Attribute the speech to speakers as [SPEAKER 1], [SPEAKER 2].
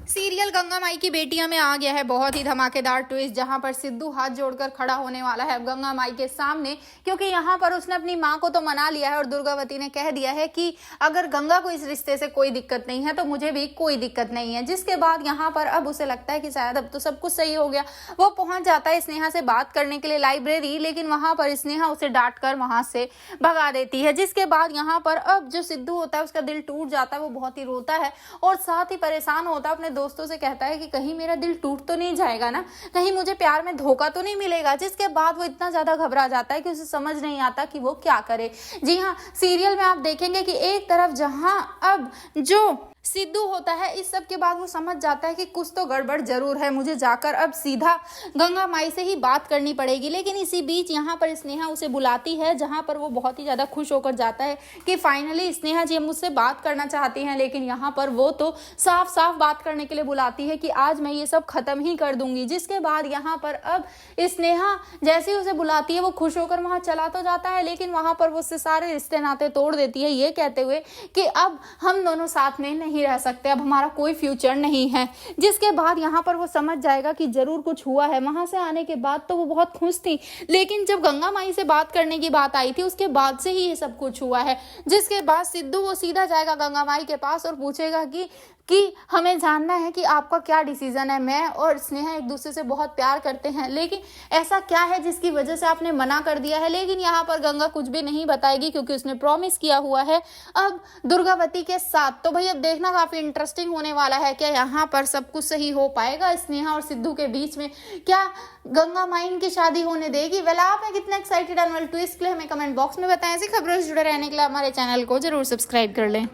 [SPEAKER 1] Serial Ganga माई की बेटियां में आ गया है बहुत ही धमाकेदार ट्विस्ट, जहां पर सिद्धू हाथ जोड़कर खड़ा होने वाला है गंगा माई के सामने, क्योंकि यहां पर उसने अपनी मां को तो मना लिया है और दुर्गावती ने कह दिया है कि अगर गंगा को इस रिश्ते से कोई दिक्कत नहीं है तो मुझे भी कोई दिक्कत नहीं है। जिसके बाद यहां पर अब उसे लगता है कि शायद अब तो सब कुछ सही हो गया। वो पहुंच जाता है स्नेहा से बात करने के लिए लाइब्रेरी, लेकिन वहां पर स्नेहा उसे डांट कर वहां से भगा देती है। जिसके बाद यहाँ पर अब जो सिद्धू होता है उसका दिल टूट जाता है, वो बहुत ही रोता है और साथ ही परेशान होता है, अपने दोस्तों से कहता है कि कहीं मेरा दिल टूट तो नहीं जाएगा ना, कहीं मुझे प्यार में धोखा तो नहीं मिलेगा। जिसके बाद वो इतना ज्यादा घबरा जाता है कि उसे समझ नहीं आता कि वो क्या करे। जी हाँ, सीरियल में आप देखेंगे कि एक तरफ जहां अब जो सिद्धू होता है, इस सब के बाद वो समझ जाता है कि कुछ तो गड़बड़ जरूर है, मुझे जाकर अब सीधा गंगा माई से ही बात करनी पड़ेगी। लेकिन इसी बीच यहाँ पर स्नेहा उसे बुलाती है, जहाँ पर वो बहुत ही ज़्यादा खुश होकर जाता है कि फाइनली स्नेहा जी मुझसे बात करना चाहती हैं। लेकिन यहाँ पर वो तो साफ साफ बात करने के लिए बुलाती है कि आज मैं ये सब खत्म ही कर दूंगी। जिसके बाद यहाँ पर अब स्नेहा जैसे ही उसे बुलाती है वो खुश होकर वहाँ चला तो जाता है, लेकिन वहाँ पर वो उससे सारे रिश्ते नाते तोड़ देती है, ये कहते हुए कि अब हम दोनों साथ में नहीं रह सकते, अब हमारा कोई फ्यूचर नहीं है। जिसके बाद यहाँ पर वो समझ जाएगा कि जरूर कुछ हुआ है। वहां से आने के बाद तो वो बहुत खुश थी, लेकिन जब गंगा माई से बात करने की बात आई थी उसके बाद से ही ये सब कुछ हुआ है। जिसके बाद सिद्धू वो सीधा जाएगा गंगा माई के पास और पूछेगा कि हमें जानना है कि आपका क्या डिसीजन है। मैं और स्नेहा एक दूसरे से बहुत प्यार करते हैं, लेकिन ऐसा क्या है जिसकी वजह से आपने मना कर दिया है। लेकिन यहाँ पर गंगा कुछ भी नहीं बताएगी, क्योंकि उसने प्रॉमिस किया हुआ है अब दुर्गावती के साथ। तो भाई अब देखना काफी इंटरेस्टिंग होने वाला है, क्या यहाँ पर सब कुछ सही हो पाएगा स्नेहा और सिद्धू के बीच में, क्या गंगा माइन की शादी होने देगी। वेल, आप हैं कितना एक्साइटेड एनुअल ट्विस्ट के लिए हमें कमेंट बॉक्स में बताएं। ऐसी खबरों से जुड़े रहने के लिए हमारे चैनल को जरूर सब्सक्राइब कर लें।